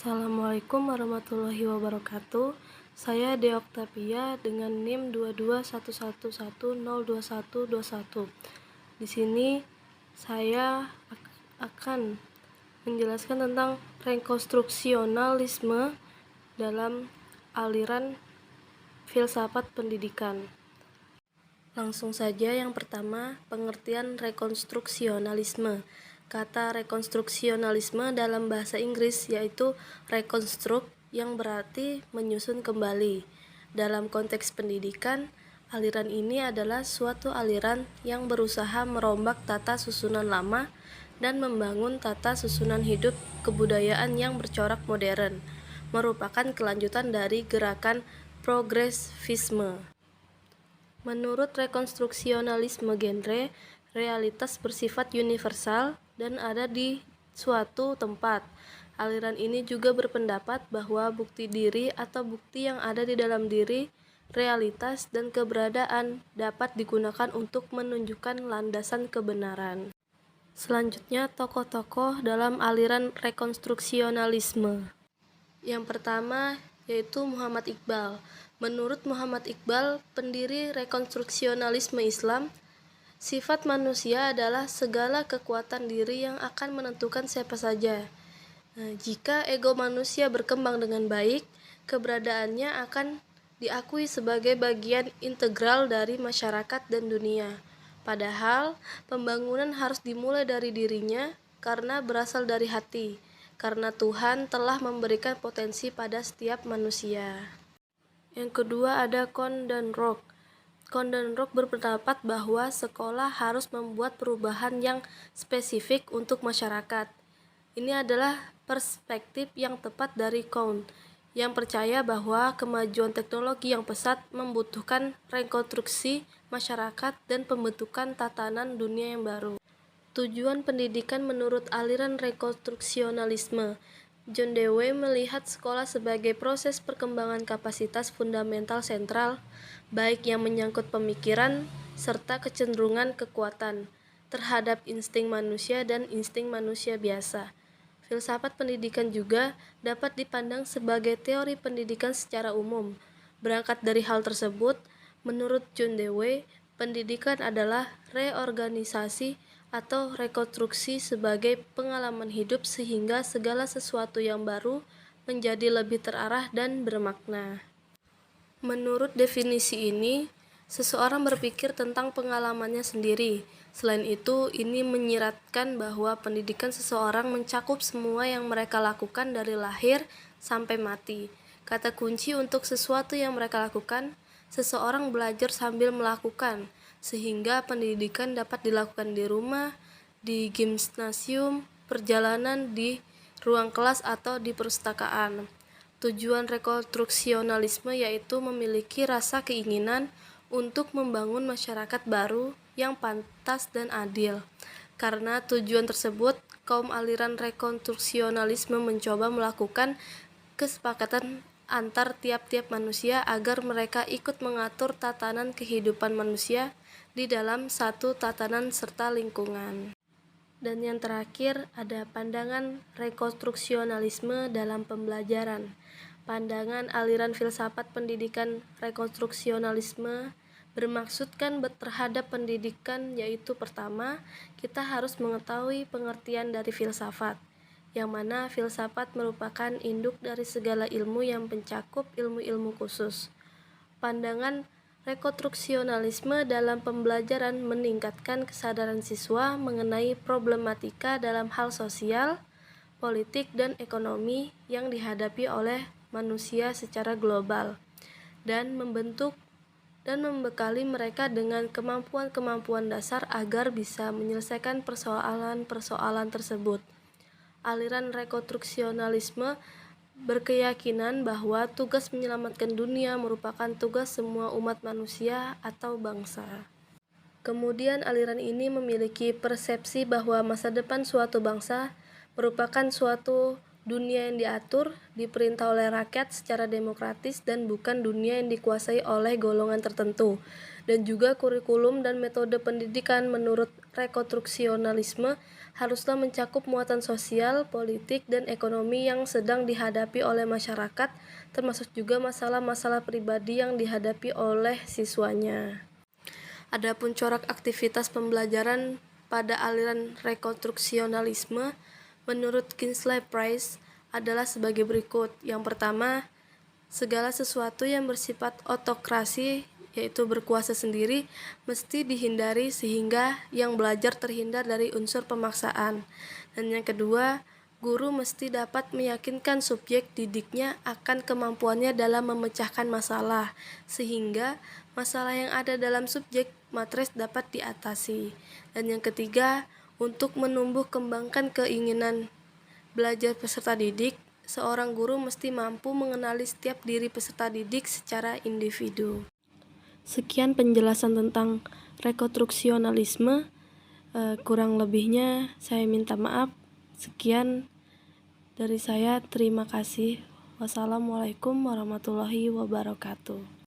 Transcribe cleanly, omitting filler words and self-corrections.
Assalamualaikum warahmatullahi wabarakatuh. Saya Dea Oktavia dengan NIM 22111021121. Di sini saya akan menjelaskan tentang rekonstruksionalisme dalam aliran filsafat pendidikan. Langsung saja, yang pertama, pengertian rekonstruksionalisme. Kata rekonstruksionalisme dalam bahasa Inggris yaitu reconstruct, yang berarti menyusun kembali. Dalam konteks pendidikan, aliran ini adalah suatu aliran yang berusaha merombak tata susunan lama dan membangun tata susunan hidup kebudayaan yang bercorak modern, merupakan kelanjutan dari gerakan progresivisme. Menurut rekonstruksionalisme, genre realitas bersifat universal dan ada di suatu tempat. Aliran ini juga berpendapat bahwa bukti diri atau bukti yang ada di dalam diri, realitas, dan keberadaan dapat digunakan untuk menunjukkan landasan kebenaran. Selanjutnya, tokoh-tokoh dalam aliran rekonstruksionalisme. Yang pertama yaitu Muhammad Iqbal. Menurut Muhammad Iqbal, pendiri rekonstruksionalisme Islam, sifat manusia adalah segala kekuatan diri yang akan menentukan siapa saja. Jika ego manusia berkembang dengan baik, keberadaannya akan diakui sebagai bagian integral dari masyarakat dan dunia. Padahal, pembangunan harus dimulai dari dirinya karena berasal dari hati, karena Tuhan telah memberikan potensi pada setiap manusia. Yang kedua ada Kohn dan Rock. Kohn dan Rock berpendapat bahwa sekolah harus membuat perubahan yang spesifik untuk masyarakat. Ini adalah perspektif yang tepat dari Kohn, yang percaya bahwa kemajuan teknologi yang pesat membutuhkan rekonstruksi masyarakat dan pembentukan tatanan dunia yang baru. Tujuan pendidikan menurut aliran rekonstruksionalisme. John Dewey melihat sekolah sebagai proses perkembangan kapasitas fundamental sentral, baik yang menyangkut pemikiran serta kecenderungan kekuatan terhadap insting manusia dan insting manusia biasa. Filsafat pendidikan juga dapat dipandang sebagai teori pendidikan secara umum. Berangkat dari hal tersebut, menurut John Dewey, pendidikan adalah reorganisasi atau rekonstruksi sebagai pengalaman hidup sehingga segala sesuatu yang baru menjadi lebih terarah dan bermakna. Menurut definisi ini, seseorang berpikir tentang pengalamannya sendiri. Selain itu, ini menyiratkan bahwa pendidikan seseorang mencakup semua yang mereka lakukan dari lahir sampai mati. Kata kunci untuk sesuatu yang mereka lakukan, seseorang belajar sambil melakukan, sehingga pendidikan dapat dilakukan di rumah, di gimnasium, perjalanan, di ruang kelas, atau di perpustakaan. Tujuan rekonstruksionalisme yaitu memiliki rasa keinginan untuk membangun masyarakat baru yang pantas dan adil. Karena tujuan tersebut, kaum aliran rekonstruksionalisme mencoba melakukan kesepakatan antar tiap-tiap manusia agar mereka ikut mengatur tatanan kehidupan manusia di dalam satu tatanan serta lingkungan. Dan yang terakhir ada pandangan rekonstruksionalisme dalam pembelajaran. Pandangan aliran filsafat pendidikan rekonstruksionalisme bermaksudkan terhadap pendidikan yaitu pertama, kita harus mengetahui pengertian dari filsafat, yang mana filsafat merupakan induk dari segala ilmu yang mencakup ilmu-ilmu khusus. Pandangan rekonstruksionalisme dalam pembelajaran meningkatkan kesadaran siswa mengenai problematika dalam hal sosial, politik, dan ekonomi yang dihadapi oleh manusia secara global, dan membentuk dan membekali mereka dengan kemampuan-kemampuan dasar agar bisa menyelesaikan persoalan-persoalan tersebut. Aliran rekonstruksionalisme berkeyakinan bahwa tugas menyelamatkan dunia merupakan tugas semua umat manusia atau bangsa. Kemudian aliran ini memiliki persepsi bahwa masa depan suatu bangsa merupakan suatu dunia yang diatur, diperintah oleh rakyat secara demokratis dan bukan dunia yang dikuasai oleh golongan tertentu. Dan juga kurikulum dan metode pendidikan menurut rekonstruksionalisme haruslah mencakup muatan sosial, politik, dan ekonomi yang sedang dihadapi oleh masyarakat, termasuk juga masalah-masalah pribadi yang dihadapi oleh siswanya. Adapun corak aktivitas pembelajaran pada aliran rekonstruksionalisme, menurut Kingsley Price, adalah sebagai berikut. Yang pertama, segala sesuatu yang bersifat otokrasi, yaitu berkuasa sendiri, mesti dihindari sehingga yang belajar terhindar dari unsur pemaksaan. Dan yang kedua, guru mesti dapat meyakinkan subjek didiknya akan kemampuannya dalam memecahkan masalah, sehingga masalah yang ada dalam subjek matres dapat diatasi. Dan yang ketiga, untuk menumbuh kembangkan keinginan belajar peserta didik, seorang guru mesti mampu mengenali setiap diri peserta didik secara individu. Sekian penjelasan tentang rekonstruksionalisme. Kurang lebihnya saya minta maaf. Sekian dari saya, terima kasih. Wassalamualaikum warahmatullahi wabarakatuh.